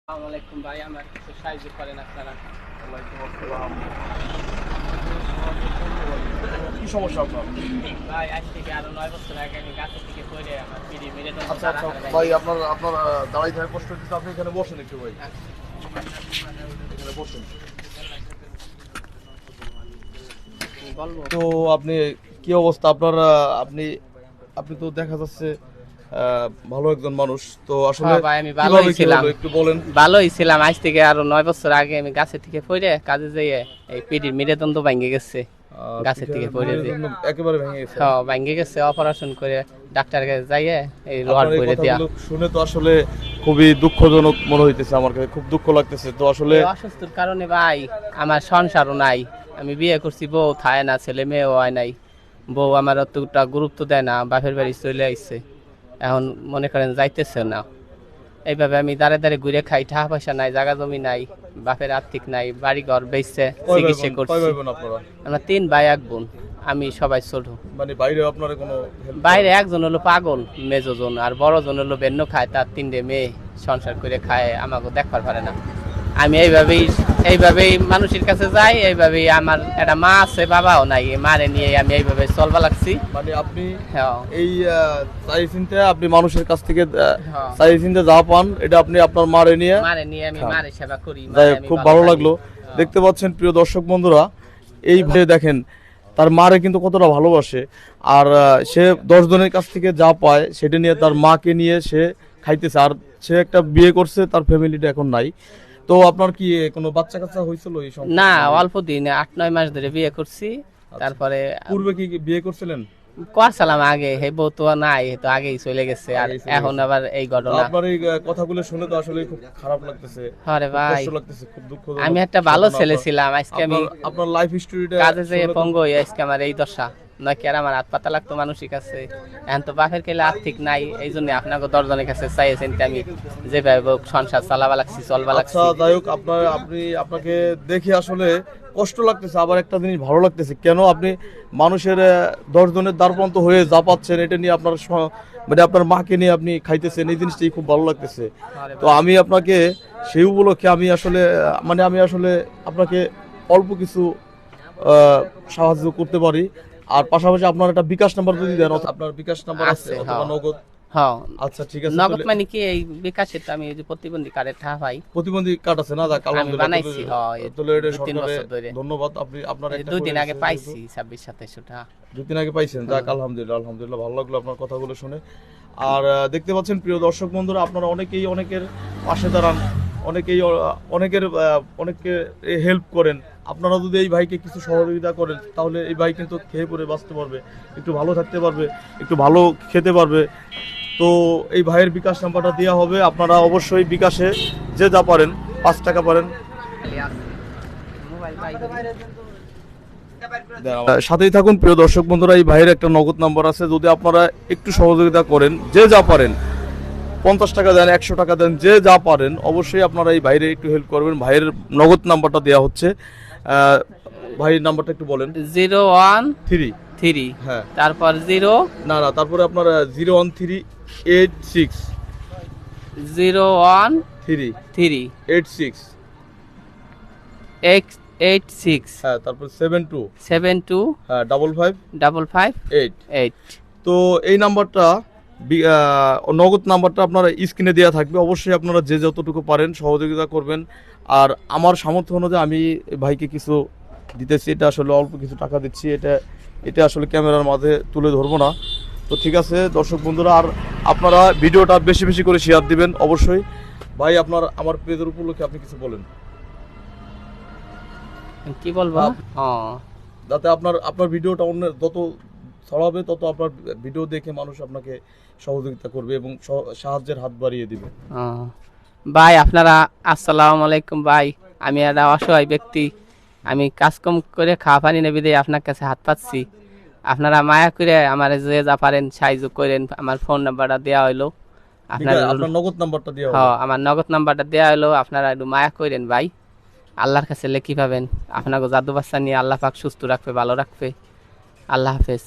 আসসালামু আলাইকুম ভাই, আমার কিছু সাহায্য করেন আপনারা। ওয়ালাইকুম আসসালাম। কি সমস্যা আপনার? ভাই আজ থেকে আরো 9 বছর আগে আমি গাছের থেকে পড়ে আমার পিঠে মেরে তো আচ্ছা আচ্ছা ভাই, আপনার আপনার দাঁড়াই থাকা কষ্ট হচ্ছে, আপনি এখানে বসেন একটু ভাই, এখানে বসেন। বলবো তো আপনি কি অবস্থা আপনার? আপনি আপনি তো দেখা যাচ্ছে ভালো একজন মানুষ, তো আসলে হ্যাঁ ভাই, আমি কিভাবে ভালোই কি ছিলাম, হলো একটু বলেন। ভালোই ছিলাম। আজ থেকে আরো 9 বছর আগে আমি গাছের থেকে পড়ে কাজে যেয়ে এই পিঠির মেরুদণ্ড ভেঙে গেছে। গাছের থেকে পড়ে যে একেবারে ভেঙে গেছে। হ্যাঁ ভেঙে গেছে, অপারেশন করে ডাক্তার কাছে যাইয়ে এই রড আপনার এই ভরে দেয়া। কথাগুলো শুনে তো আসলে খুবই দুঃখজনক মনে হইতেছে, আমার কাছে খুব দুঃখ লাগতেছে। তো আসলে এই অসুস্থর কারণে ভাই আমার সংসারও নাই। আমি বিয়ে করছি, বউ থায় না, ছেলে মেয়েও হয় নাই। বউ আমার অতটা গুরুত্ব দেয় না, বাপের বাড়ি চলে আইছে। এখন মনে করেন যাইতেছে না। এইভাবে আমি দাঁড়ে দাঁড়ে ঘুরে খাই, টাকা পয়সা নাই, জায়গা জমি নাই, বাপের আর্থিক নাই, বাড়ি ঘর বেচছে চিকিৎসা কয় করছি। ভাই বোন আপনারা? আমরা 3 ভাই 1 বোন, আমি সবাই ছোট। মানে বাইরে আপনার কোনো help বাইরে একজন হলো পাগল মেজোজন, আর বড়জন হলো বেন্ন খায়, তার 3টে মেয়ে সংসার করে খায়, আমাকে দেখবার পারে না। আমি এইভাবেই মানুষের কাছে যাই, এইভাবেই আমার একটা মা আছে, বাবাও নাই, মারে নিয়ে আমি এইভাবে চলবা লাগছি। মানে আপনি হ্যাঁ এই চাই চিন্তা আপনি মানুষের কাছ থেকে হ্যাঁ। চাই চিন্তা যা পান এটা আপনি আপনার মারে নিয়ে মারে নিয়ে আমি খান। মারে সেবা করি। যাই মারে হোক, আমি খুব ভালো থাকি। লাগলো। হ্যাঁ। দেখতে পাচ্ছেন প্রিয় দর্শক বন্ধুরা, এইভাবে দেখেন তার মারে কিন্তু কতটা ভালোবাসে। আর সে 10 জনের কাছ থেকে যা পায় সেটা নিয়ে তার মাকে নিয়ে সে খাইতেছে। আর সে একটা বিয়ে করছে, তার ফ্যামিলিটা এখন নাই। তো আপনার কি কোনো বাচ্চা কাচ্চা হয়েছিল এই সময়? না, অল্প দিন 8-9 মাস ধরে বিয়ে করছি। তারপরে পূর্বে কি বিয়ে করছিলেন? করছিলাম আগে, হে বউ তো নাই, হে তো আগেই চলে গেছে। আর আগেই চলে এখন গেছে। আবার এই ঘটনা। আপনার এই কথাগুলো শুনে তো আসলে খুব খারাপ লাগতেছে, আরে খুব ভাই, কষ্ট লাগতেছে, খুব দুঃখ। আমি একটা ভালো ছেলে ছিলাম, আজকে আমি আপনার লাইফ হিস্টরিটা কাজে যেয়ে পঙ্গ হয়ে আজকে আমার এই দশা। নয় কি আর আমার হাত পাতা লাগতো মানুষের কাছে? এখন তো বাপের কেলে আর্থিক নাই, এই জন্য আপনাকে 10 জনের কাছে চাইছেন, আমি যেভাবে হোক সংসার চালাবা লাগছি, চলবা লাগছি। আচ্ছা যাই হোক, আপনাকে দেখে আসলে কষ্ট লাগতেছে, আবার একটা জিনিস ভালো লাগতেছে। কেন আপনি মানুষের 10 জনের দ্বারপ্রান্ত হয়ে যা পাচ্ছেন এটা নিয়ে আপনার মানে আপনার মাকে নিয়ে আপনি খাইতেছেন, এই জিনিসটাই খুব ভালো লাগতেছে। তো আমি আপনাকে সেই উপলক্ষে আমি আসলে আপনাকে অল্প কিছু সাহায্য করতে পারি। আর পাশাপাশি আপনার একটা বিকাশ নাম্বার যদি দেন, আপনার বিকাশ নাম্বার আছে আছে, অথবা হ্যাঁ। নগদ? হ্যাঁ, আচ্ছা ঠিক আছে। নগদ মানে কি এই বিকাশে তো আমি এই যে প্রতিবন্ধী কার্ডের টাকা পাই, প্রতিবন্ধী কার্ড আছে না? যাক, আমি আলহামদুলিল্লাহ। বানাইছি। হয় তাহলে এটা 2-3 সরকারে বছর ধরে, ধন্যবাদ। আপনি আপনার একটা 2 দিন করে আগে এসেছে পাইছি যেহেতু। 26-2700 টাকা। 2 দিন আগে পাইছেন, যাক আলহামদুলিল্লাহ। আলহামদুলিল্লাহ, ভালো লাগলো আপনার কথাগুলো শুনে। আর দেখতে পাচ্ছেন প্রিয় দর্শক বন্ধুরা, আপনারা অনেকেই অনেকের পাশে দাঁড়ান, অনেককে হেল্প করেন। আপনারা যদি এই ভাইকে কিছু সহযোগিতা করেন তাহলে এই ভাই কিন্তু খেয়ে পরে বাঁচতে পারবে, একটু ভালো থাকতে পারবে, একটু ভালো খেতে পারবে। তো এই ভাইয়ের বিকাশ নাম্বারটা দেওয়া হবে, আপনারা অবশ্যই বিকাশে যে যা পারেন, 5 টাকা পারেন মোবাইল পাই সাথেই থাকুন প্রিয় দর্শক বন্ধুরা। এই ভাইয়ের একটা নগদ নাম্বার আছে, যদি আপনারা একটু সহযোগিতা করেন, যে যা পারেন, 50 টাকা দেন, 100 টাকা দেন, যে যা পারেন, অবশ্যই আপনারা এই ভাইয়ের একটু হেল্প করবেন। ভাইয়ের নগদ নাম্বারটা দেওয়া হচ্ছে। ভাইয়ের নাম্বারটা একটু বলেন। 013 3 হ্যাঁ, তারপর 0 না তারপরে আপনার 01386 013 386 86 হ্যাঁ, তারপর 72 72 হ্যাঁ 55 55 8। 8। তো এই নাম্বারটা নগদ নাম্বারটা আপনার স্ক্রিনে দেওয়া থাকবে। অবশ্যই আপনারা যে যতটুকু পারেন সহযোগিতা করবেন। আর আমার সামর্থ্য অনুযায়ী আমি এই ভাইকে কিছু দিতেছি, এটা আসলে অল্প কিছু টাকা দিচ্ছি, এটা আসলে ক্যামেরার মাঝে তুলে ধরবো না। তো ঠিক আছে দর্শক বন্ধুরা, আর আপনারা ভিডিওটা বেশি বেশি করে শেয়ার দিবেন অবশ্যই। ভাই আমার পেজের উপলক্ষে আপনি কিছু বলেন, কি বলবো? যাতে আপনার ভিডিওটা অন্যের যত ছড়াবে তত আপনার ভিডিও দেখে মানুষ আপনাকে সহযোগিতা করবে এবং সাহায্যের হাত বাড়িয়ে দিবে। ভাই আপনারা আসসালামু আলাইকুম ভাই, আমি একটা অসহায় ব্যক্তি, আমি কাজকম করে খাওয়া পানি নেবি দিয়ে আপনার কাছে হাত পাচ্ছি। আপনারা মায়া করে আমার যে যা পারেন সাহায্য করেন। আমার ফোন নাম্বারটা দেওয়া হইলো, আপনার নগদ নাম্বারটা দেওয়া হবে। আমার নগদ নাম্বারটা দেওয়া হইলো, আপনারা একটু মায়া করেন ভাই। আল্লাহর কাছে লেখি পাবেন, আপনাকে জাদু বাচ্চা নিয়ে আল্লাহ পাক সুস্থ রাখবে, ভালো রাখবে। আল্লাহ হাফেজ।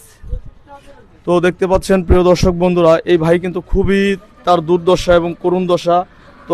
তো দেখতে পাচ্ছেন প্রিয় দর্শক বন্ধুরা, এই ভাই কিন্তু খুবই তার দুর্দশা এবং করুণ দশা